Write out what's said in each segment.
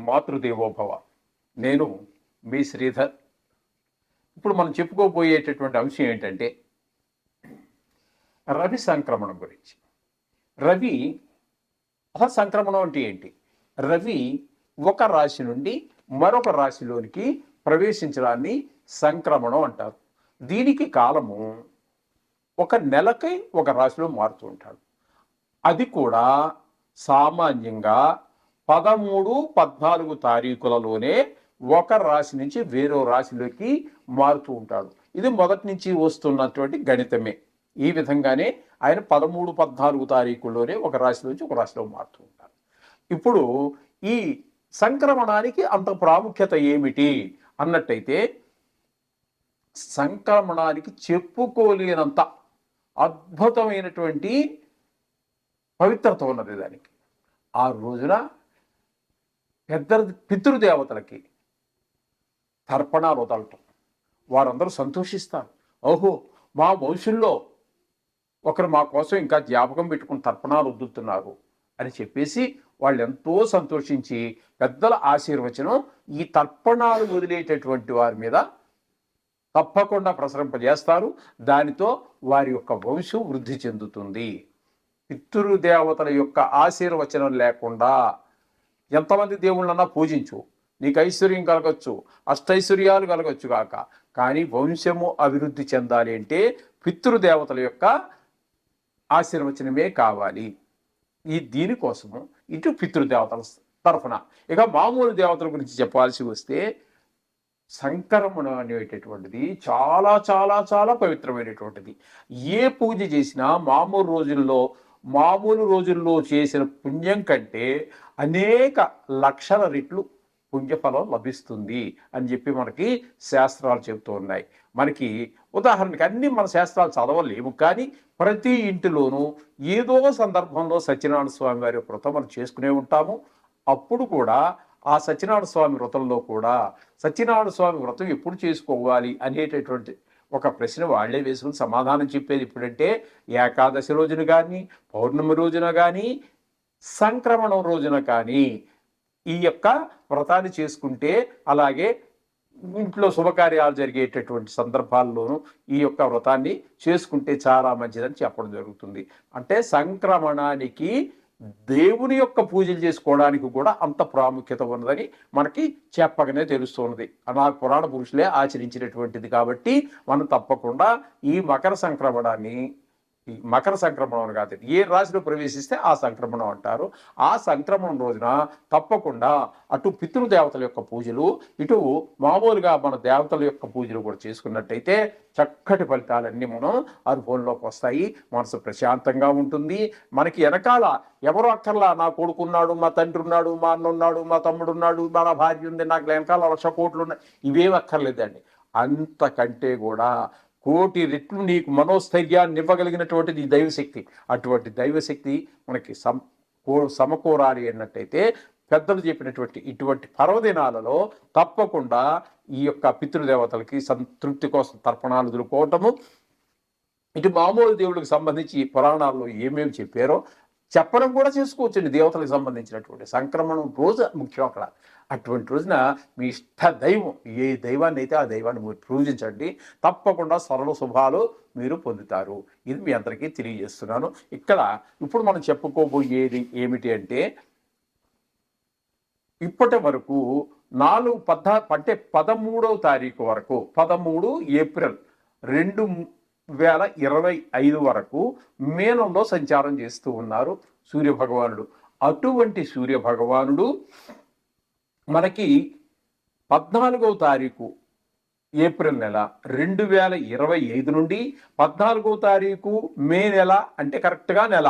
మాతృదేవోభవ. నేను మీ శ్రీధర్. ఇప్పుడు మనం చెప్పుకోబోయేటటువంటి అంశం ఏంటంటే రవి సంక్రమణం గురించి. రవి సంక్రమణం అంటే ఏంటి? రవి ఒక రాశి నుండి మరొక రాశిలోనికి ప్రవేశించడాన్ని సంక్రమణం అంటారు. దీనికి కాలము ఒక నెలకై ఒక రాశిలో మారుతూ ఉంటాడు. అది కూడా సామాన్యంగా 13, 14 తారీఖులలోనే ఒక రాశి నుంచి వేరో రాశిలోకి మారుతూ ఉంటాడు. ఇది మొదటి నుంచి వస్తున్నటువంటి గణితమే. ఈ విధంగానే ఆయన 13, 14 తారీఖుల్లోనే ఒక రాశి నుంచి ఒక రాశిలో మారుతూ ఉంటారు. ఇప్పుడు ఈ సంక్రమణానికి అంత ప్రాముఖ్యత ఏమిటి అన్నట్టయితే, సంక్రమణానికి చెప్పుకోలేనంత అద్భుతమైనటువంటి పవిత్రత ఉన్నది దానికి. ఆ రోజున పెద్ద పితృదేవతలకి తర్పణాలు వదలటం, వారందరూ సంతోషిస్తారు. ఓహో, మా వంశంలో ఒకరు మా కోసం ఇంకా జ్ఞాపకం పెట్టుకుని తర్పణాలు వదులుతున్నారు అని చెప్పేసి వాళ్ళు ఎంతో సంతోషించి పెద్దల ఆశీర్వచనం ఈ తర్పణాలు వదిలేటటువంటి వారి మీద తప్పకుండా ప్రసరింపజేస్తారు. దానితో వారి యొక్క వంశం వృద్ధి చెందుతుంది. పితృదేవతల యొక్క ఆశీర్వచనం లేకుండా ఎంతమంది దేవుళ్ళన్నా పూజించు, నీకు ఐశ్వర్యం కలగచ్చు, అష్టైశ్వర్యాలు కలగచ్చు కాక, కానీ వంశము అభివృద్ధి చెందాలి అంటే పితృదేవతల యొక్క ఆశీర్వచనమే కావాలి. దీనికోసము ఇటు పితృదేవతల తరఫున. ఇక మామూలు దేవతల గురించి చెప్పాల్సి వస్తే, సంక్రమణం అనేటటువంటిది చాలా చాలా చాలా పవిత్రమైనటువంటిది. ఏ పూజ చేసినా మామూలు రోజుల్లో చేసిన పుణ్యం కంటే అనేక లక్షల రెట్లు పుణ్యఫలం లభిస్తుంది అని చెప్పి మనకి శాస్త్రాలు చెబుతూ ఉన్నాయి. మనకి ఉదాహరణకి అన్ని మన శాస్త్రాలు చదవలేము, కానీ ప్రతి ఇంటిలోనూ ఏదో సందర్భంలో సత్యనారాయణ స్వామి వారి వ్రతం మనం చేసుకునే ఉంటాము. అప్పుడు కూడా ఆ సత్యనారాయణ స్వామి వ్రతంలో కూడా సత్యనారాయణ స్వామి వ్రతం ఎప్పుడు చేసుకోవాలి అనేటటువంటి ఒక ప్రశ్న వాళ్లే వేసుకుని సమాధానం చెప్పేది ఎప్పుడంటే, ఏకాదశి రోజున కానీ, పౌర్ణమి రోజున కానీ, సంక్రమణం రోజున కానీ ఈ యొక్క వ్రతాన్ని చేసుకుంటే, అలాగే ఇంట్లో శుభకార్యాలు జరిగేటటువంటి సందర్భాల్లోనూ ఈ యొక్క వ్రతాన్ని చేసుకుంటే చాలా మంచిదని చెప్పడం జరుగుతుంది. అంటే సంక్రమణానికి దేవుని యొక్క పూజలు చేసుకోవడానికి కూడా అంత ప్రాముఖ్యత ఉన్నదని మనకి చెప్పగానే తెలుస్తున్నది. అలా పురాణ పురుషులే ఆచరించినటువంటిది కాబట్టి మనం తప్పకుండా ఈ మకర సంక్రమణం కాదు, ఏ రాశిలో ప్రవేశిస్తే ఆ సంక్రమణం అంటారు. ఆ సంక్రమణం రోజున తప్పకుండా అటు పితృదేవతల యొక్క పూజలు, ఇటు మామూలుగా మన దేవతల యొక్క పూజలు కూడా చేసుకున్నట్టయితే చక్కటి ఫలితాలన్నీ మనం అనుభవంలోకి వస్తాయి. మనసు ప్రశాంతంగా ఉంటుంది. మనకి వెనకాల ఎవరు అక్కర్లా, నా కొడుకున్నాడు, మా తండ్రి ఉన్నాడు, మా అన్న ఉన్నాడు, మా తమ్ముడు ఉన్నాడు, మన భార్య ఉంది, నాకు వెనకాల 1,00,000 కోట్లు ఉన్నాయి, ఇవేం అక్కర్లేదండి. అంతకంటే కూడా కోటి రెట్లు నీకు మనోస్థైర్యాన్ని ఇవ్వగలిగినటువంటిది దైవశక్తి. అటువంటి దైవశక్తి మనకి సమకూరాలి అన్నట్టయితే పెద్దలు చెప్పినటువంటి ఇటువంటి పర్వదినాలలో తప్పకుండా ఈ యొక్క పితృదేవతలకి సంతృప్తి కోసం తర్పణాలు వదులుకోవటము, ఇటు మామూలు దేవుడికి సంబంధించి పురాణాల్లో ఏమేమి చెప్పారో చెప్పడం కూడా చేసుకోవచ్చండి. దేవతలకు సంబంధించినటువంటి సంక్రమణం రోజు ముఖ్యం అక్కడ. అటువంటి రోజున మీ ఇష్ట దైవం, ఏ దైవాన్ని అయితే ఆ దైవాన్ని మీరు పూజించండి, తప్పకుండా సరళ శుభాలు మీరు పొందుతారు. ఇది మీ అందరికీ తెలియజేస్తున్నాను. ఇప్పుడు మనం చెప్పుకోబోయేది ఏమిటి అంటే, ఇప్పటి వరకు 13వ తారీఖు వరకు, 13 ఏప్రిల్ 2025 వరకు మీనంలో సంచారం చేస్తూ ఉన్నారు సూర్యభగవానుడు. అటువంటి సూర్యభగవానుడు మనకి 14వ తారీఖు ఏప్రిల్ నెల 2025 నుండి 14వ తారీఖు మే నెల, అంటే కరెక్ట్గా నెల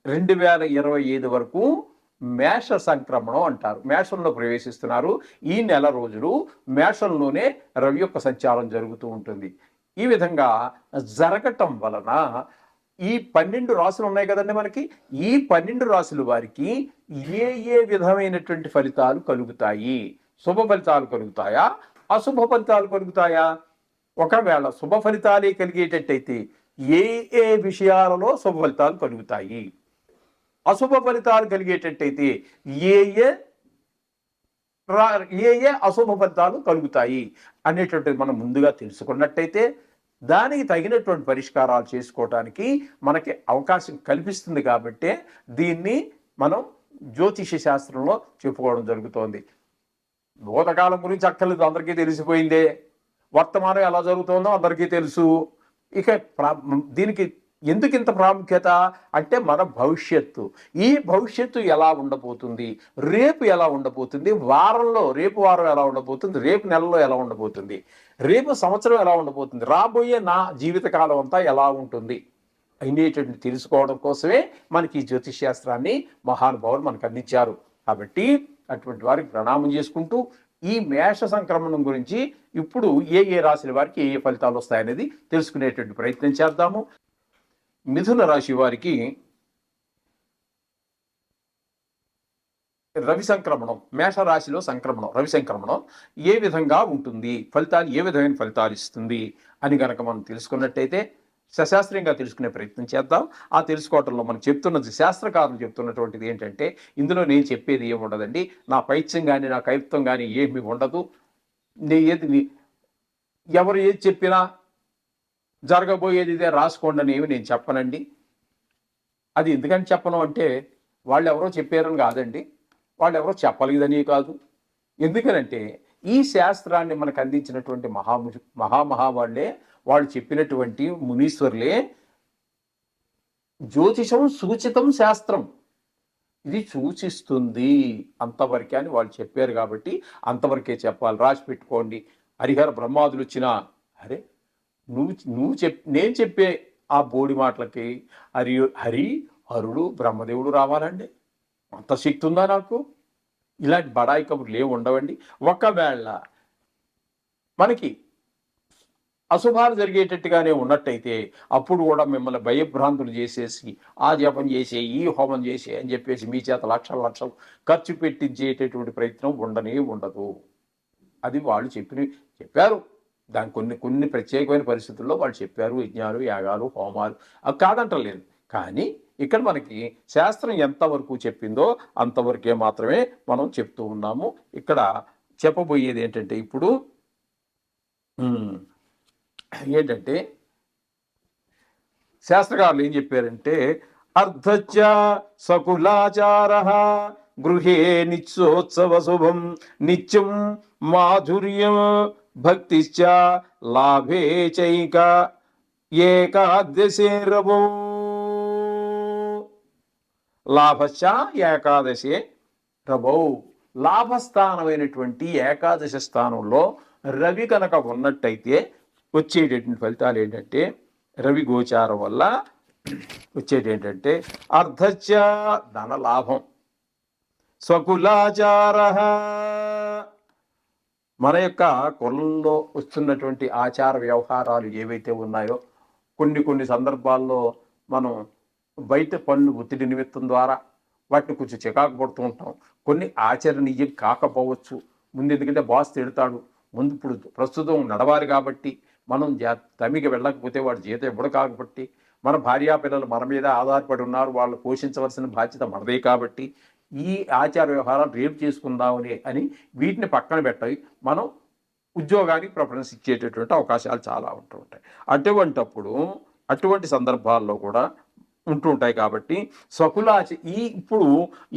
2025 వరకు మేష సంక్రమణం అంటారు. మేషంలో ప్రవేశిస్తున్నారు. ఈ నెల రోజులు మేషంలోనే రవి యొక్క సంచారం జరుగుతూ ఉంటుంది. ఈ విధంగా జరగటం వలన ఈ 12 రాశులు ఉన్నాయి కదండి మనకి, ఈ 12 రాశుల వారికి ఏ విధమైనటువంటి ఫలితాలు కలుగుతాయి? శుభ ఫలితాలు కలుగుతాయా, అశుభ ఫలితాలు కలుగుతాయా? ఒకవేళ శుభ ఫలితాలే కలిగేటట్టయితే ఏ విషయాలలో శుభ ఫలితాలు కలుగుతాయి, అశుభ ఫలితాలు కలిగేటట్టయితే ఏ ఏ ఏ అశుభ ఫలితాలు కలుగుతాయి అనేటువంటిది మనం ముందుగా తెలుసుకున్నట్టయితే దానికి తగినటువంటి పరిష్కారాలు చేసుకోవటానికి మనకి అవకాశం కల్పిస్తుంది. కాబట్టి దీన్ని మనం జ్యోతిష శాస్త్రంలో చెప్పుకోవడం జరుగుతోంది. భూతకాలం గురించి అక్కర్లేదు, అందరికీ తెలిసిపోయిందే. వర్తమానం ఎలా జరుగుతుందో అందరికీ తెలుసు. ఇక దీనికి ఎందుకు ఇంత ప్రాముఖ్యత అంటే మన భవిష్యత్తు, ఈ భవిష్యత్తు ఎలా ఉండబోతుంది, రేపు ఎలా ఉండబోతుంది, వారంలో రేపు వారం ఎలా ఉండబోతుంది, రేపు నెలలో ఎలా ఉండబోతుంది, రేపు సంవత్సరం ఎలా ఉండబోతుంది, రాబోయే నా జీవితకాలం అంతా ఎలా ఉంటుంది అనేటువంటి తెలుసుకోవడం కోసమే మనకి ఈ జ్యోతిష్ శాస్త్రాన్ని మహానుభావులు మనకు అందించారు. కాబట్టి అటువంటి వారికి ప్రణామం చేసుకుంటూ ఈ మేష సంక్రమణం గురించి ఇప్పుడు ఏ ఏ రాశుల వారికి ఏ ఏ ఫలితాలు వస్తాయనేది తెలుసుకునేటువంటి ప్రయత్నం చేద్దాము. మిథున రాశి వారికి రవి సంక్రమణం, మేషరాశిలో సంక్రమణం, రవి సంక్రమణం ఏ విధంగా ఉంటుంది, ఫలితాలు ఏ విధమైన ఫలితాలు ఇస్తుంది అని కనుక మనం తెలుసుకున్నట్టయితే సశాస్త్రీయంగా తెలుసుకునే ప్రయత్నం చేద్దాం. ఆ తెలుసుకోవటంలో మనం చెప్తున్నది, శాస్త్రకారులు చెప్తున్నటువంటిది ఏంటంటే, ఇందులో నేను చెప్పేది ఏమి ఉండదండి, నా పైత్యం కానీ నా కవిత్వం కానీ ఏమి ఉండదు, ఎవరు ఏది చెప్పినా జరగబోయేది ఇదే రాసుకోండి అని ఏమి నేను చెప్పనండి. అది ఎందుకని చెప్పను అంటే, వాళ్ళు ఎవరో చెప్పారని కాదండి, వాళ్ళు ఎవరో చెప్పలేదని కాదు. ఎందుకనంటే ఈ శాస్త్రాన్ని మనకు అందించినటువంటి మహావాళ్లే, వాళ్ళు చెప్పినటువంటి మునీశ్వరులే జ్యోతిషం సూచితం శాస్త్రం, ఇది సూచిస్తుంది అంతవరకే అని వాళ్ళు చెప్పారు. కాబట్టి అంతవరకే చెప్పాలి, రాసి పెట్టుకోండి. హరిహర బ్రహ్మాదులు వచ్చినా, అరే నేను చెప్పే ఆ బోడి మాటలకి హరుడు బ్రహ్మదేవుడు రావాలండి, అంత శక్తి ఉందా నాకు? ఇలాంటి బడాయి కబుర్లు ఏమి ఉండవండి. ఒకవేళ మనకి అశుభాలు జరిగేటట్టుగానే ఉన్నట్టయితే అప్పుడు కూడా మిమ్మల్ని భయభ్రాంతులు చేసేసి ఆ జపం చేసే, ఈ హోమం చేసే అని చెప్పేసి మీ చేత లక్షలు ఖర్చు పెట్టించేటటువంటి ప్రయత్నం ఉండదు. అది వాళ్ళు చెప్పారు. దాని కొన్ని ప్రత్యేకమైన పరిస్థితుల్లో వాళ్ళు చెప్పారు, యజ్ఞాలు, యాగాలు, హోమాలు, అవి కాదంటలేదు. కానీ ఇక్కడ మనకి శాస్త్రం ఎంతవరకు చెప్పిందో అంతవరకే మాత్రమే మనం చెప్తూ ఉన్నాము. ఇక్కడ చెప్పబోయేది ఏంటంటే, ఇప్పుడు ఏంటంటే శాస్త్రకారులు ఏం చెప్పారంటే, అర్ధచ్చ సకులాచార గృహే నిత్యోత్సవ శుభం నిత్యం మాధుర్యం భక్తిశ్చ లాభే చైక ఏకాదశే రవో. లాభశ్చ ఏకాదశే రవౌ. లాభస్థానమైనటువంటి ఏకాదశ స్థానంలో రవి కనుక ఉన్నట్టయితే వచ్చేటటువంటి ఫలితాలు ఏంటంటే, రవి గోచారం వల్ల వచ్చేటి ఏంటంటే, అర్ధచ్చ ధన లాభం, స్వకులాచార మన యొక్క కులంలో వస్తున్నటువంటి ఆచార వ్యవహారాలు ఏవైతే ఉన్నాయో, కొన్ని సందర్భాల్లో మనం బయట పనులు ఒత్తిడి నిమిత్తం ద్వారా వాటిని కొంచెం చికాకు పడుతూ ఉంటాం. కొన్ని ఆచరణీయం కాకపోవచ్చు. ముందు ఎందుకంటే బాస్ తిడతాడు, ముందు ఇప్పుడు ప్రస్తుతం నడవాలి కాబట్టి, మనం తమికి వెళ్ళకపోతే వాడు జీతం ఇవ్వడు కాబట్టి, మన భార్యా పిల్లలు మన మీద ఆధారపడి ఉన్నారు, వాళ్ళు పోషించవలసిన బాధ్యత మనదే కాబట్టి, ఈ ఆచార వ్యవహారాలు రేపు చేసుకుందామని అని వీటిని పక్కన పెట్టవి మనం ఉద్యోగానికి ప్రిఫరెన్స్ ఇచ్చేటటువంటి అవకాశాలు చాలా ఉంటుంటాయి. అటువంటి సందర్భాల్లో కూడా ఉంటుంటాయి. కాబట్టి ఇప్పుడు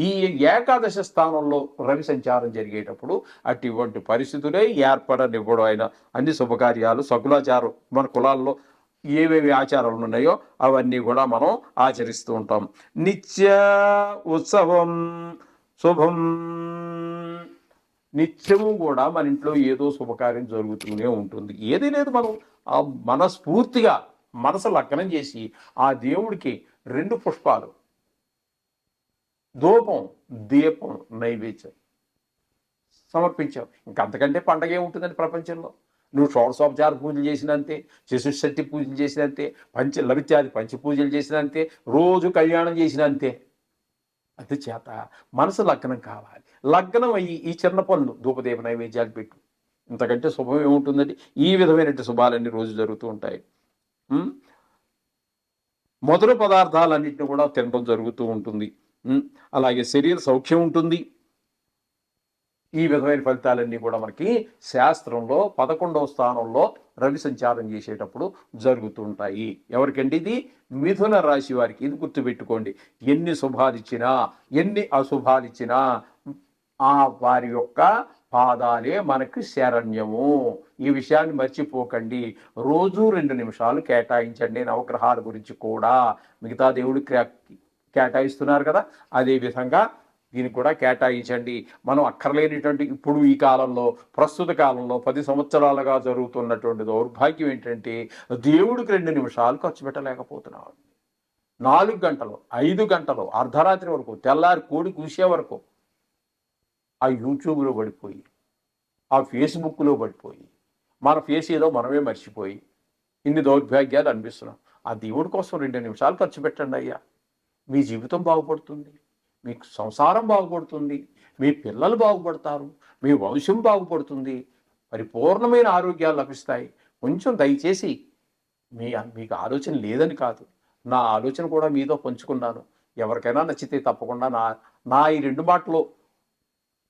ఈ ఏకాదశ స్థానంలో రవి సంచారం జరిగేటప్పుడు అటువంటి పరిస్థితులే ఏర్పడనివ్వడం అయిన అన్ని శుభకార్యాలు, సకులాచారం, మన కులాల్లో ఏవేవి ఆచారాలు ఉన్నాయో అవన్నీ కూడా మనం ఆచరిస్తూ ఉంటాం. నిత్య ఉత్సవం శుభం, నిత్యము కూడా మన ఇంట్లో ఏదో శుభకార్యం జరుగుతూనే ఉంటుంది. ఏది లేదు, మనం మనస్ఫూర్తిగా మనసు లగ్నం చేసి ఆ దేవుడికి 2 పుష్పాలు, ధూపం, దీపం, నైవేద్యం సమర్పించాం. ఇంకంతకంటే పండగ ఏముంటుందండి ప్రపంచంలో? నువ్వు షోడశోపచార పూజలు చేసినంతే, చతుషష్ఠి పూజలు చేసినంతే, లవిత్యాది పంచ పూజలు చేసినంతే, రోజు కళ్యాణం చేసినంతే. అందుచేత మనసు లగ్నం కావాలి. లగ్నం అయ్యి ఈ చిన్న పనులు, ధూపదీప నైవేద్యాలు పెట్టు, ఇంతకంటే శుభం ఏముంటుందండి? ఈ విధమైనటువంటి శుభాలన్నీ రోజు జరుగుతూ ఉంటాయి. మధుర పదార్థాలన్నింటినీ కూడా తినడం జరుగుతూ ఉంటుంది. అలాగే శరీర సౌఖ్యం ఉంటుంది. ఈ విధమైన ఫలితాలన్నీ కూడా మనకి శాస్త్రంలో 11వ స్థానంలో రవి సంచారం చేసేటప్పుడు జరుగుతుంటాయి. ఎవరికండి ఇది? మిథున రాశి వారికి. ఇది గుర్తుపెట్టుకోండి. ఎన్ని శుభాలిచ్చినా ఎన్ని అశుభాలిచ్చినా ఆ వారి యొక్క పాదాలే మనకి శరణ్యము. ఈ విషయాన్ని మర్చిపోకండి. రోజు 2 నిమిషాలు కేటాయించండి నవగ్రహాల గురించి కూడా. మిగతా దేవుడు కేటాయిస్తున్నారు కదా, అదేవిధంగా దీనికి కూడా కేటాయించండి. మనం అక్కర్లేనిటువంటి ఇప్పుడు ఈ కాలంలో, ప్రస్తుత కాలంలో 10 సంవత్సరాలుగా జరుగుతున్నటువంటి దౌర్భాగ్యం ఏంటంటే దేవుడికి 2 నిమిషాలు ఖర్చు పెట్టలేకపోతున్నాం. 4 గంటలు, 5 గంటలు, అర్ధరాత్రి వరకు, తెల్లారి కోడి కూసే వరకు ఆ యూట్యూబ్లో పడిపోయి, ఆ ఫేస్బుక్లో పడిపోయి, మన ఫేస్ ఏదో మనమే మర్చిపోయి ఇన్ని దౌర్భాగ్యాలు అనిపిస్తున్నాం. ఆ దేవుడి కోసం 2 నిమిషాలు ఖర్చు పెట్టండి అయ్యా. మీ జీవితం బాగుపడుతుంది, మీకు సంసారం బాగుపడుతుంది, మీ పిల్లలు బాగుపడతారు, మీ వంశం బాగుపడుతుంది, పరిపూర్ణమైన ఆరోగ్యాలు లభిస్తాయి. కొంచెం దయచేసి మీకు ఆలోచన లేదని కాదు, నా ఆలోచన కూడా మీతో పంచుకున్నాను. ఎవరికైనా నచ్చితే తప్పకుండా నా ఈ 2 మాటలు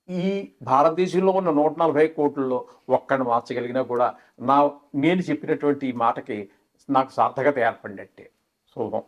ఈ భారతదేశంలో ఉన్న 140 కోట్లలో ఒక్కడిని మార్చగలిగినా కూడా నేను చెప్పినటువంటి ఈ మాటకి నాకు సార్థకత ఏర్పడినట్టే. శుభం.